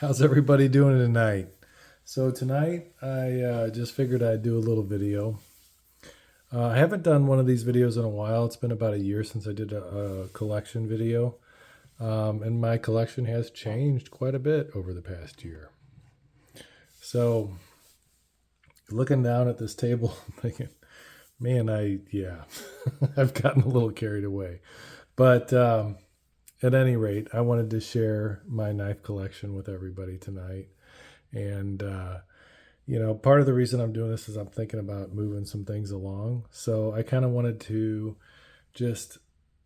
How's everybody doing tonight? So tonight I just figured I'd do a little video. I haven't done one of these videos in a while. It's been about a year since I did a collection video. And my collection has changed quite a bit over the past year. So looking down at this table, I'm thinking, man, I've gotten a little carried away. But at any rate, I wanted to share my knife collection with everybody tonight. And, part of the reason I'm doing this is I'm thinking about moving some things along. So I kind of wanted to just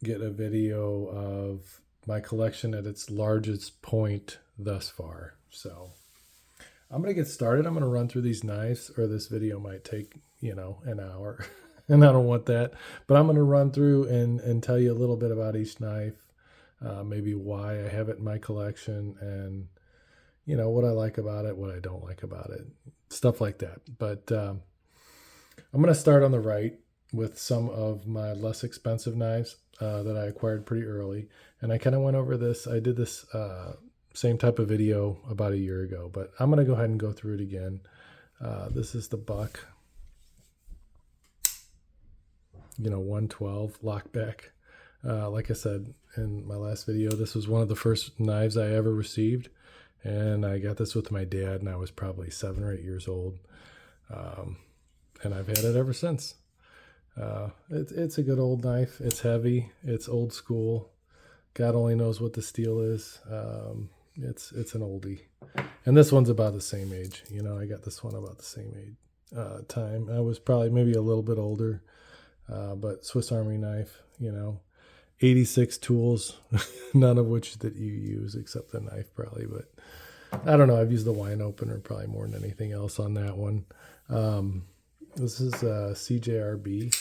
get a video of my collection at its largest point thus far. So I'm going to get started. I'm going to run through these knives, or this video might take, an hour. And I don't want that. But I'm going to run through and tell you a little bit about each knife, maybe why I have it in my collection, and what I like about it, what I don't like about it, stuff like that. But I'm going to start on the right with some of my less expensive knives that I acquired pretty early. And I kind of went over this. I did this same type of video about a year ago, but I'm going to go ahead and go through it again. This is the Buck, 112 lockback. Like I said in my last video, this was one of the first knives I ever received. And I got this with my dad, and I was probably 7 or 8 years old. And I've had it ever since. It's a good old knife. It's heavy. It's old school. God only knows what the steel is. It's an oldie. And this one's about the same age. I got this one about the same age time. I was probably maybe a little bit older, but Swiss Army knife, 86 tools, none of which that you use except the knife probably, but I don't know. I've used the wine opener probably more than anything else on that one. This is CJRB.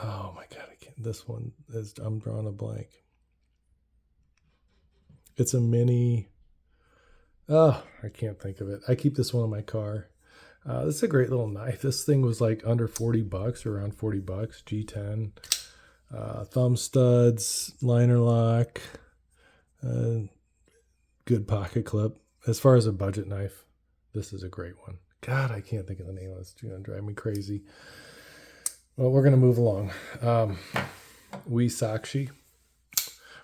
Oh my God, this one is, I'm drawing a blank. It's a mini, I can't think of it. I keep this one in my car. This is a great little knife. This thing was like under $40, around $40, G10. Thumb studs, liner lock, good pocket clip. As far as a budget knife, this is a great one. God, I can't think of the name of this. It's going to drive me crazy. Well, we're going to move along. Sakshi,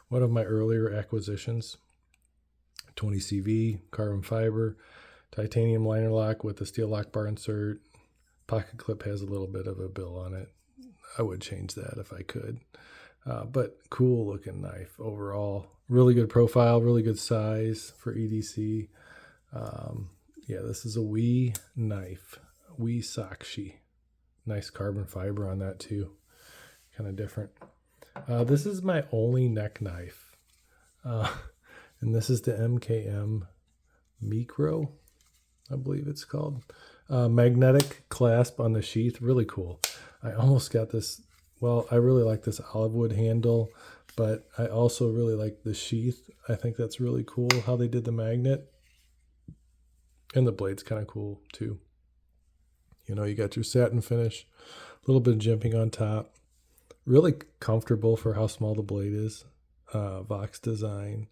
one of my earlier acquisitions. 20 CV, carbon fiber, titanium liner lock with a steel lock bar insert. Pocket clip has a little bit of a bill on it. I would change that if I could. But cool looking knife overall. Really good profile, really good size for EDC. This is a Wee knife. Wee Sakshi. Nice carbon fiber on that too. Kind of different. This is my only neck knife. And this is the MKM Micro, I believe it's called. Magnetic clasp on the sheath. Really cool. I almost got this. Well, I really like this olive wood handle, but I also really like the sheath. I think that's really cool how they did the magnet. And the blade's kind of cool too. You got your satin finish, a little bit of jimping on top. Really comfortable for how small the blade is. Vox design.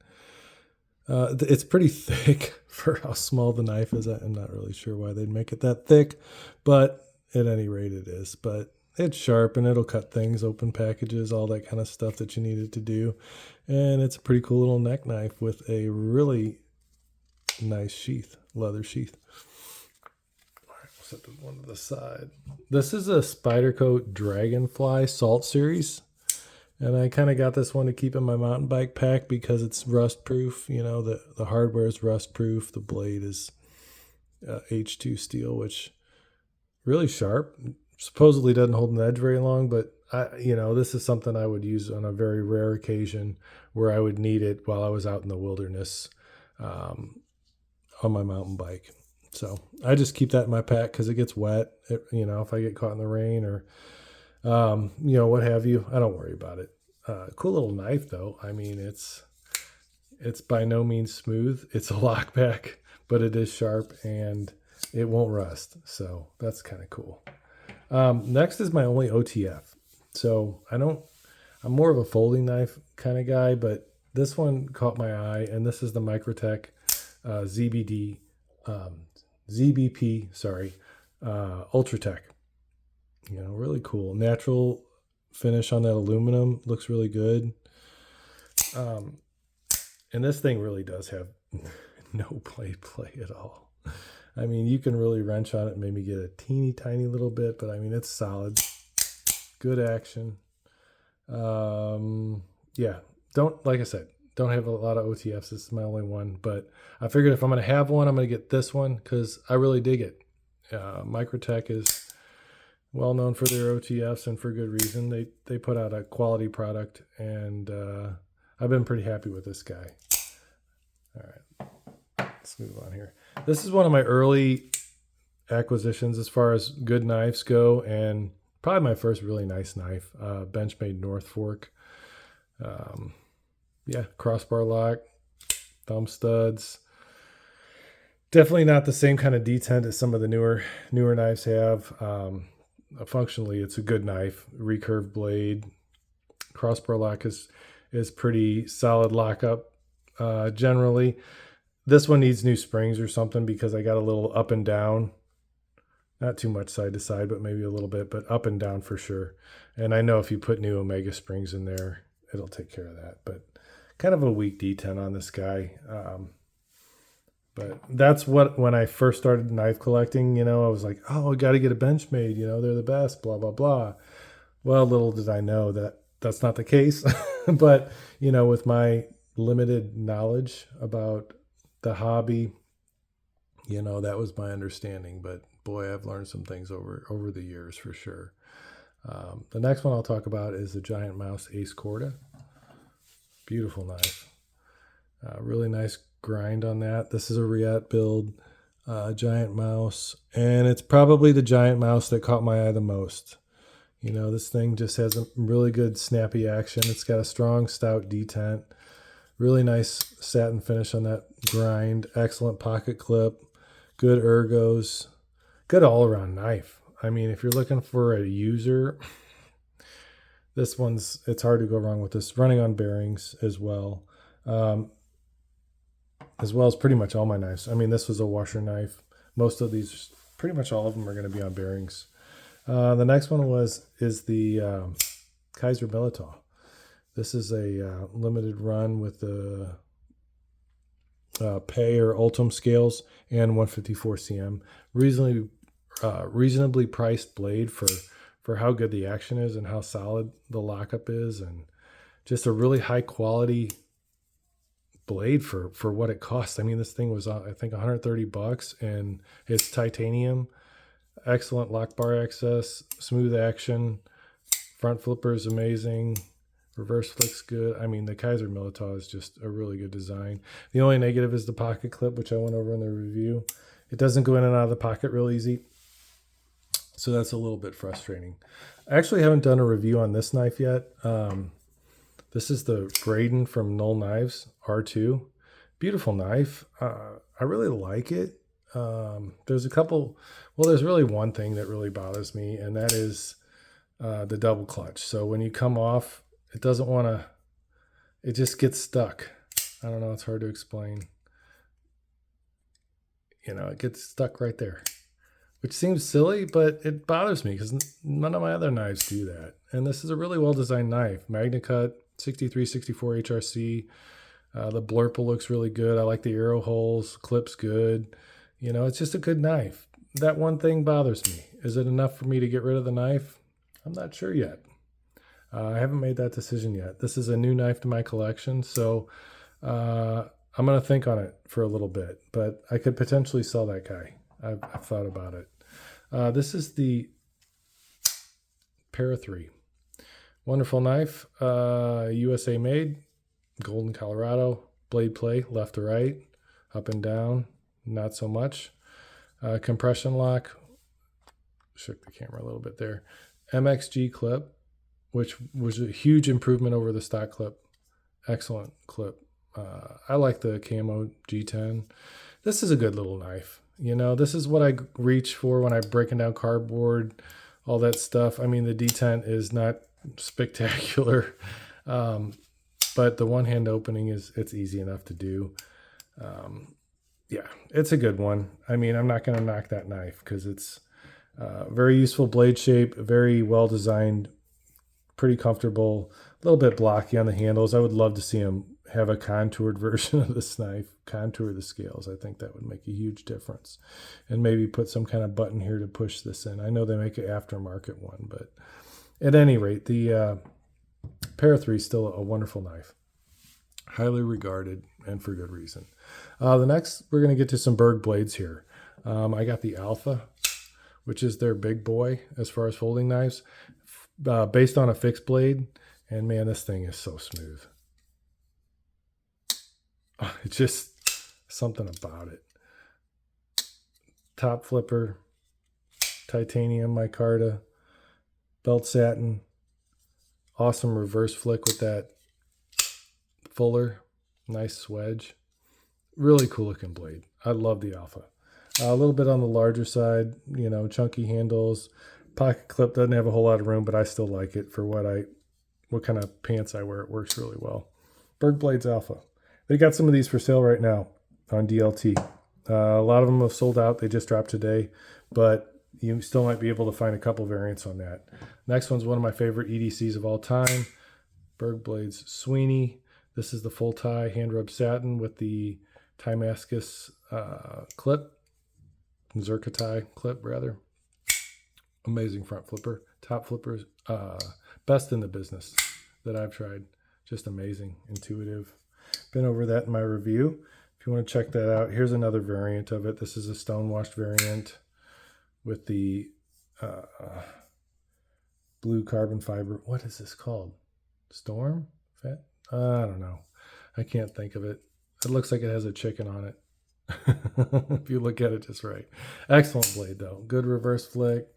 It's pretty thick for how small the knife is. I'm not really sure why they'd make it that thick, but at any rate it is. But it's sharp and it'll cut things, open packages, all that kind of stuff that you needed to do. And it's a pretty cool little neck knife with a really nice sheath, leather sheath. All right, we'll set the one to the side. This is a Spyderco Dragonfly Salt Series. And I kind of got this one to keep in my mountain bike pack because it's rust proof. The hardware is rust proof. The blade is H2 steel, which really sharp. Supposedly doesn't hold an edge very long, but this is something I would use on a very rare occasion where I would need it while I was out in the wilderness on my mountain bike. So I just keep that in my pack because it gets wet. If I get caught in the rain or what have you, I don't worry about it. Cool little knife though. I mean, it's by no means smooth. It's a lockback, but it is sharp and it won't rust. So that's kind of cool. Next is my only OTF. So I'm more of a folding knife kind of guy, but this one caught my eye, and this is the Microtech ZBD, ZBP, sorry, Ultratech. You know, really cool. Natural finish on that aluminum. Looks really good. And this thing really does have no play at all. I mean, you can really wrench on it and maybe get a teeny tiny little bit, but I mean, it's solid. Good action. Yeah, like I said, don't have a lot of OTFs. This is my only one, but I figured if I'm going to have one, I'm going to get this one because I really dig it. Microtech is well known for their OTFs and for good reason. They put out a quality product, and I've been pretty happy with this guy. All right, let's move on here. This is one of my early acquisitions as far as good knives go, and probably my first really nice knife, Benchmade North Fork. Yeah, crossbar lock, thumb studs. Definitely not the same kind of detent as some of the newer knives have. Functionally, it's a good knife. Recurve blade. Crossbar lock is pretty solid lockup. Generally, this one needs new springs or something because I got a little up and down. Not too much side to side, but maybe a little bit, but up and down for sure. And I know if you put new Omega springs in there, it'll take care of that. But kind of a weak detent on this guy. But that's what, when I first started knife collecting, you know, I was like, oh, I got to get a Benchmade, you know, they're the best, blah, blah, blah. Well, little did I know that that's not the case. But, you know, with my limited knowledge about the hobby, you know, that was my understanding. But boy, I've learned some things over the years for sure. The next one I'll talk about is the Giant Mouse Ace Corda. Beautiful knife. Really nice grind on that. This is a Riat build, Giant Mouse, and it's probably the Giant Mouse that caught my eye the most. You know, this thing just has a really good snappy action. It's got a strong, stout detent. Really nice satin finish on that grind. Excellent pocket clip. Good ergos. Good all-around knife. I mean, if you're looking for a user, this one's, it's hard to go wrong with this. Running on bearings as well as pretty much all my knives. I mean, this was a washer knife. Most of these, pretty much all of them are going to be on bearings. The next one is the Kaiser Militaud. This is a limited run with the Pay or Ultim scales and 154 cm. Reasonably priced blade for how good the action is and how solid the lockup is, and just a really high quality blade for what it costs. I mean, this thing was I think $130, and it's titanium, excellent lock bar access, smooth action, front flipper is amazing, reverse flick's good. I mean, the Kaiser Militaud is just a really good design. The only negative is the pocket clip, which I went over in the review. It doesn't go in and out of the pocket real easy, so that's a little bit frustrating. I actually haven't done a review on this knife yet. This is the Braden from Null Knives R2. Beautiful knife. I really like it. There's a couple, well, there's really one thing that really bothers me, and that is the double clutch. So when you come off, it doesn't want to, it just gets stuck. I don't know, it's hard to explain. You know, it gets stuck right there, which seems silly, but it bothers me because none of my other knives do that. And this is a really well-designed knife. MagnaCut 6364 HRC. The blurple looks really good. I like the arrow holes. Clip's good. You know, it's just a good knife. That one thing bothers me. Is it enough for me to get rid of the knife? I'm not sure yet. I haven't made that decision yet. This is a new knife to my collection, so I'm going to think on it for a little bit. But I could potentially sell that guy. I've thought about it. This is the Para 3. Wonderful knife, USA made, Golden, Colorado, blade play, left to right, up and down, not so much. Compression lock, shook the camera a little bit there. MXG clip, which was a huge improvement over the stock clip. Excellent clip. I like the Camo G10. This is a good little knife. You know, this is what I reach for when I'm breaking down cardboard, all that stuff. I mean, the detent is not spectacular, but the one-hand opening it's easy enough to do. it's a good one. I mean, I'm not going to knock that knife because it's very useful blade shape, very well designed, pretty comfortable, a little bit blocky on the handles. I would love to see them have a contoured version of this knife, contour the scales. I think that would make a huge difference. And maybe put some kind of button here to push this in. I know they make an aftermarket one, but at any rate, the Para 3 is still a wonderful knife. Highly regarded, and for good reason. The next, we're going to get to some Berg blades here. I got the Alpha, which is their big boy as far as folding knives, based on a fixed blade. And man, this thing is so smooth. It's just something about it. Top flipper, titanium micarta, belt satin, awesome reverse flick with that fuller, nice swedge. Really cool looking blade. I love the Alpha. A little bit on the larger side, you know, chunky handles. Pocket clip doesn't have a whole lot of room, but I still like it for what kind of pants I wear. It works really well. Berg Blades Alpha. They got some of these for sale right now on DLT. A lot of them have sold out. They just dropped today, but you still might be able to find a couple variants on that. Next one's one of my favorite EDCs of all time, Berg Blades Sweeney. This is the full tie hand rub satin with the Timascus clip, Zerka tie clip rather. Amazing front flipper, top flippers, best in the business that I've tried. Just amazing, intuitive. Been over that in my review. If you want to check that out, here's another variant of it. This is a stonewashed variant with the blue carbon fiber. What is this called? Storm? Fat? I don't know. I can't think of it. It looks like it has a chicken on it. If you look at it just right. Excellent blade though. Good reverse flick.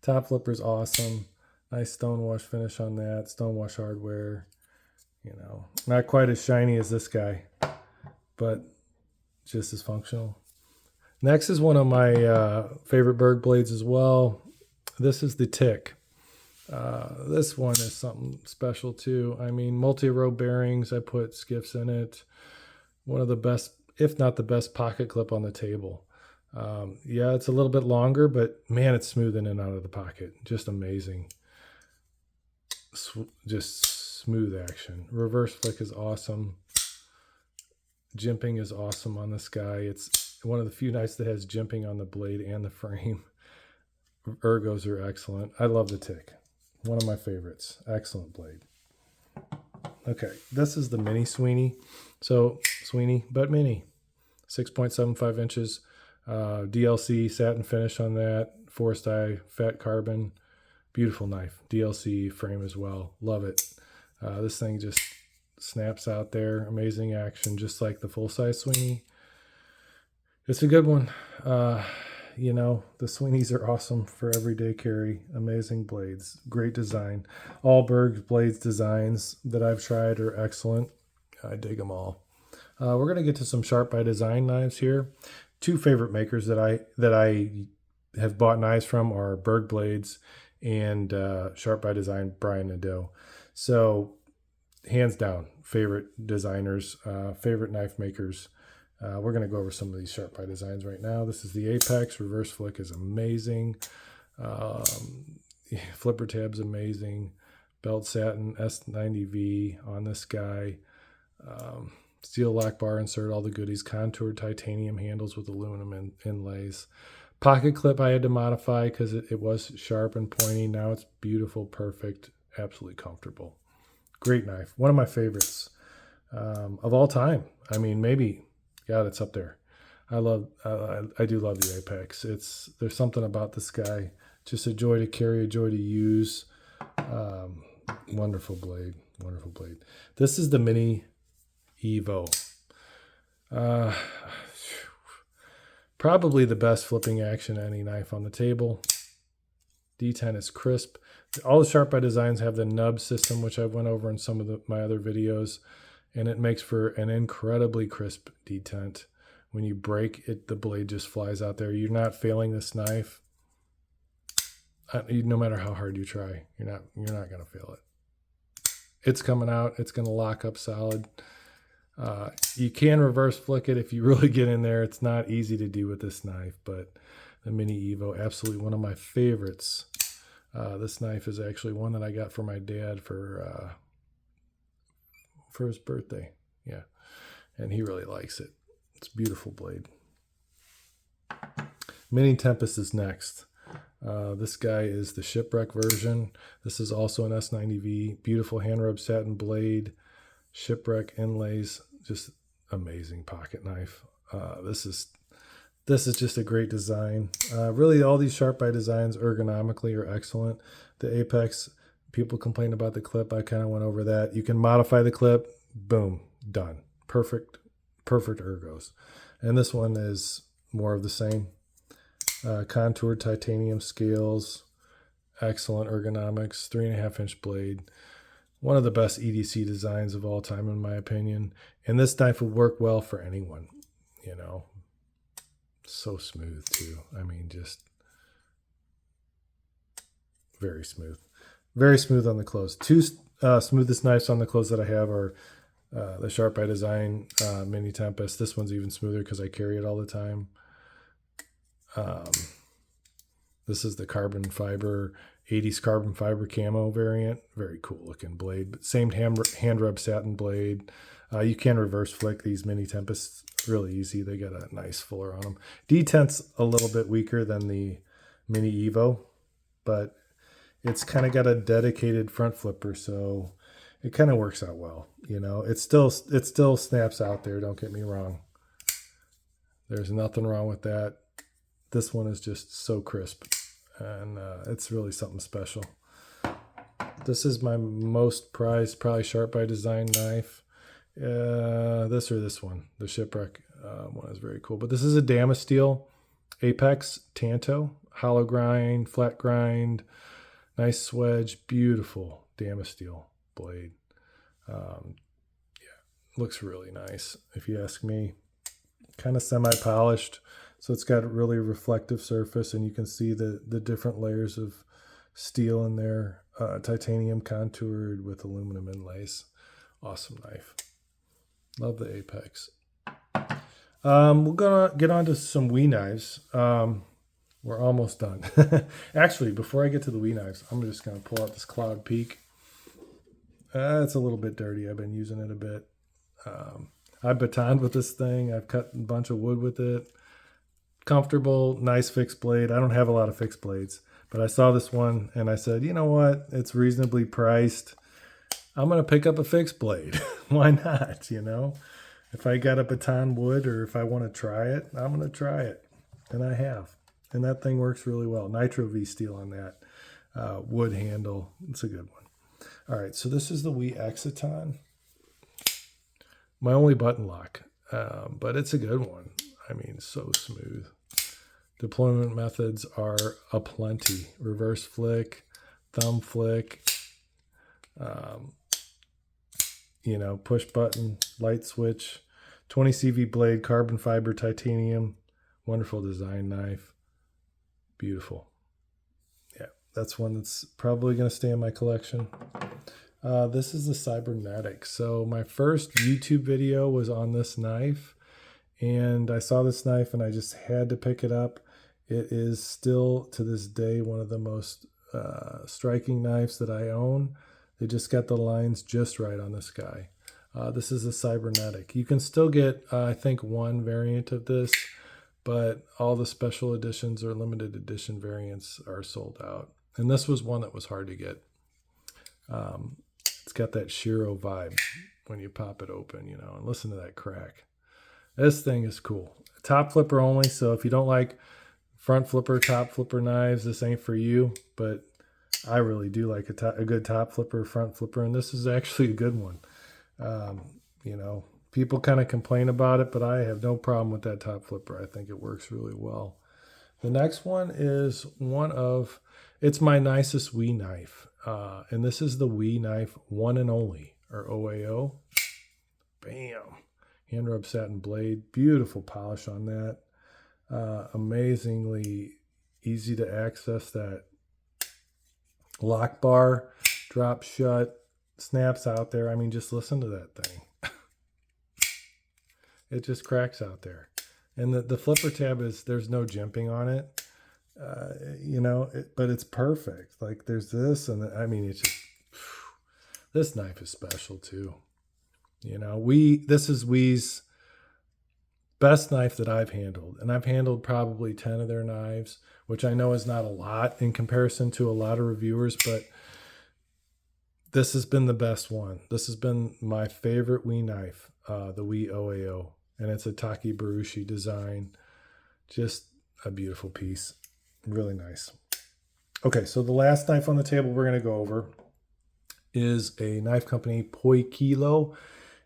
Top flipper's awesome. Nice stonewash finish on that. Stonewash hardware. You know, not quite as shiny as this guy, but just as functional. Next is one of my favorite Berg blades as well. This is the Tick. This one is something special too. I mean, multi-row bearings. I put skiffs in it. One of the best, if not the best, pocket clip on the table. Yeah, it's a little bit longer, but man, it's smooth in and out of the pocket. Just amazing. Just smooth action. Reverse flick is awesome. Jimping is awesome on this guy. It's one of the few knives that has jimping on the blade and the frame. Ergos are excellent. I love the Tick. One of my favorites. Excellent blade. Okay, this is the Mini Sweeney. So Sweeney, but mini. 6.75 inches. DLC satin finish on that. Forced eye, fat carbon. Beautiful knife. DLC frame as well. Love it. This thing just snaps out there. Amazing action, just like the full-size Sweeney. It's a good one. You know, the Sweeneys are awesome for everyday carry. Amazing blades. Great design. All Berg blades designs that I've tried are excellent. I dig them all. We're going to get to some Sharp by Design knives here. Two favorite makers that I have bought knives from are Berg Blades and Sharp by Design, Brian Nadeau. So hands down, favorite designers, favorite knife makers. We're going to go over some of these Sharp by Designs right now. This is the Apex. Reverse flick is amazing. Flipper tab's amazing. Belt satin S90V on this guy. Steel lock bar insert, all the goodies. Contoured titanium handles with aluminum inlays. Pocket clip I had to modify because it was sharp and pointy. Now it's beautiful, perfect, absolutely comfortable. Great knife. One of my favorites of all time. I mean, maybe, God, it's up there. I do love the Apex. There's something about this guy. Just a joy to carry, a joy to use. Wonderful blade. Wonderful blade. This is the Mini Evo. Probably the best flipping action any knife on the table. D10 is crisp. All the Sharp by Designs have the nub system, which I've went over in some of my other videos, and it makes for an incredibly crisp detent. When you break it, the blade just flies out there. You're not failing this knife. No matter how hard you try, you're not going to fail it. It's coming out. It's going to lock up solid. You can reverse flick it if you really get in there. It's not easy to do with this knife, but the Mini Evo, absolutely one of my favorites. This knife is actually one that I got for my dad for his birthday. Yeah, and he really likes it. It's a beautiful blade. Mini Tempest is next. This guy is the shipwreck version. This is also an S90V. Beautiful hand rub satin blade, shipwreck inlays, just amazing pocket knife. This is just a great design. Really, all these Sharp Eye designs ergonomically are excellent. The Apex, people complain about the clip. I kind of went over that. You can modify the clip. Boom, done. Perfect ergos. And this one is more of the same. Contoured titanium scales, excellent ergonomics, 3.5-inch blade. One of the best EDC designs of all time, in my opinion. And this knife would work well for anyone, you know. So smooth, too. I mean, just very smooth. Very smooth on the close. Two smoothest knives on the close that I have are the Sharp Eye Design Mini Tempest. This one's even smoother because I carry it all the time. This is the carbon fiber, 80s carbon fiber camo variant. Very cool looking blade. But same hand rub satin blade. You can reverse flick these Mini Tempests really easy. They got a nice fuller on them. Detent's a little bit weaker than the Mini Evo, but it's kind of got a dedicated front flipper, so it kind of works out well. You know, it still snaps out there. Don't get me wrong. There's nothing wrong with that. This one is just so crisp, and it's really something special. This is my most prized, probably Sharp Eye Design knife. This or this one, the shipwreck one is very cool. But this is a Damasteel Apex Tanto, hollow grind, flat grind, nice swedge, beautiful Damasteel blade. Yeah, looks really nice if you ask me. Kind of semi-polished. So it's got a really reflective surface, and you can see the different layers of steel in there. Titanium contoured with aluminum inlays. Awesome knife. Love the Apex. We're going to get on to some WE knives. We're almost done. Actually, before I get to the WE knives, I'm just going to pull out this Cloud Peak. It's a little bit dirty. I've been using it a bit. I've batoned with this thing. I've cut a bunch of wood with it. Comfortable, nice fixed blade. I don't have a lot of fixed blades, but I saw this one and I said, you know what? It's reasonably priced. I'm going to pick up a fixed blade. Why not? You know, if I got a baton wood or if I want to try it, I'm going to try it. And I have. And that thing works really well. Nitro V steel on that wood handle. It's a good one. All right. So this is the WE Exciton. My only button lock, but it's a good one. I mean, so smooth. Deployment methods are aplenty. Reverse flick, thumb flick, you know, push button, light switch, 20 CV blade, carbon fiber, titanium. Wonderful design knife. Beautiful. Yeah, that's one that's probably going to stay in my collection. This is the Cybernetic. So my first YouTube video was on this knife, and I saw this knife and I just had to pick it up. It is still to this day one of the most striking knives that I own. They just got the lines just right on this guy. This is a Cybernetic. You can still get, I think, one variant of this, but all the special editions or limited edition variants are sold out. And this was one that was hard to get. It's got that Shiro vibe when you pop it open, you know, and listen to that crack. This thing is cool. Top flipper only, so if you don't like front flipper, top flipper knives, this ain't for you, but I really do like a good top flipper, front flipper, and this is actually a good one. You know, people kind of complain about it, but I have no problem with that top flipper. I think it works really well. The next one is it's my nicest WE knife, and this is the WE knife One and Only, or OAO. Bam. Hand rub satin blade, beautiful polish on that. Amazingly easy to access. That lock bar drops shut, snaps out there. I mean, just listen to that thing. It just cracks out there. And the flipper tab there's no jimping on it, but it's perfect. Like there's this, and I mean, it's just, this knife is special too. This is Wee's best knife that I've handled, and I've handled probably 10 of their knives, which I know is not a lot in comparison to a lot of reviewers, but this has been the best one. This has been my favorite Wee knife, the Wee OAO, and it's a Takibarushi design. Just a beautiful piece. Really nice. Okay, so the last knife on the table we're going to go over is a knife company, Poikilo,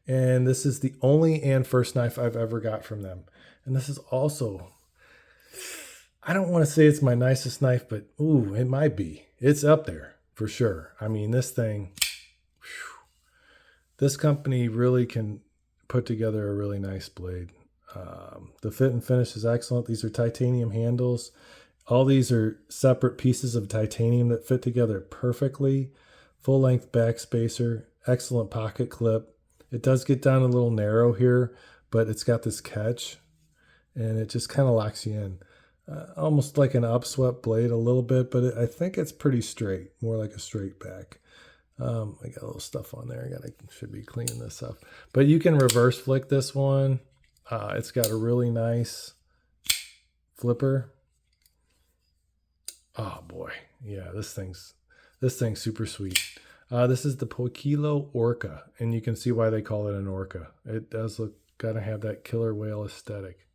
and this is the only and first knife I've ever got from them. And this is also, I don't want to say it's my nicest knife, but ooh, it might be. It's up there for sure. I mean, this thing, this company really can put together a really nice blade. The fit and finish is excellent. These are titanium handles. All these are separate pieces of titanium that fit together perfectly. Full length back spacer, excellent pocket clip. It does get down a little narrow here, but it's got this catch and it just kind of locks you in. Almost like an upswept blade a little bit, but I think it's pretty straight, more like a straight back. I got a little stuff on there. Should be cleaning this up. But you can reverse flick this one. It's got a really nice flipper. Oh boy, yeah, this thing's super sweet. This is the Poikilo Orca, and you can see why they call it an Orca. It does gotta have that killer whale aesthetic.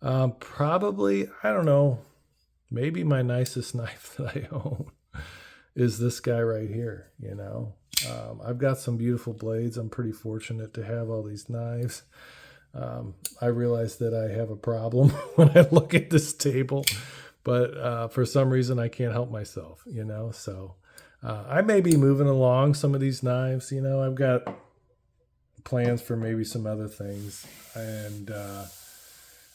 Probably, I don't know, maybe my nicest knife that I own is this guy right here. I've got some beautiful blades. I'm pretty fortunate to have all these knives. I realize that I have a problem when I look at this table, but for some reason I can't help myself, so I may be moving along some of these knives. I've got plans for maybe some other things, and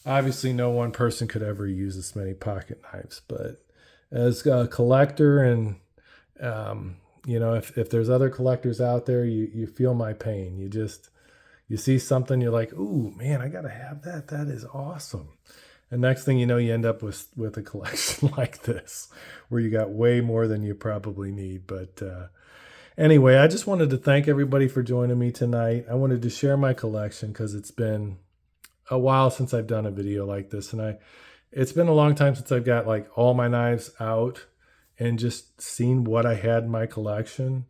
obviously no one person could ever use this many pocket knives, but as a collector, and if there's other collectors out there, you feel my pain. You see something, you're like, ooh, man, I gotta have that. That is awesome. And next thing you know, you end up with a collection like this, where you got way more than you probably need. But anyway, I just wanted to thank everybody for joining me tonight. I wanted to share my collection because it's been a while since I've done a video like this, and it's been a long time since I've got like all my knives out and just seen what I had in my collection.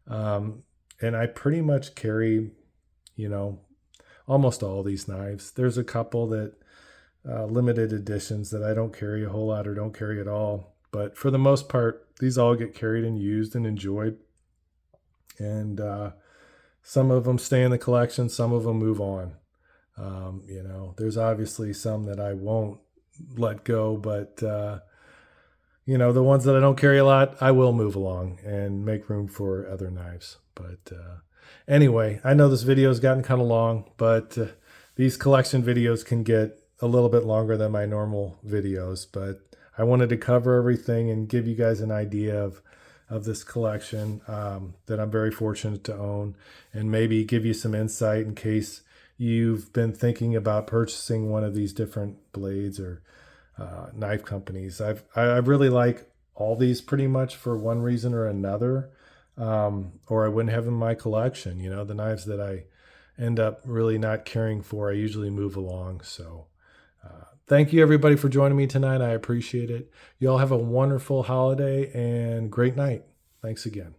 And I pretty much carry, almost all these knives. There's a couple that limited editions that I don't carry a whole lot or don't carry at all, but for the most part, these all get carried and used and enjoyed. And some of them stay in the collection, some of them move on. There's obviously some that I won't let go, but the ones that I don't carry a lot, I will move along and make room for other knives. But anyway, I know this video has gotten kind of long, but these collection videos can get a little bit longer than my normal videos, but I wanted to cover everything and give you guys an idea of this collection that I'm very fortunate to own, and maybe give you some insight in case you've been thinking about purchasing one of these different blades or knife companies. I really like all these pretty much for one reason or another, or I wouldn't have them in my collection. The knives that I end up really not caring for, I usually move along. So thank you everybody for joining me tonight. I appreciate it. You all have a wonderful holiday and great night. Thanks again.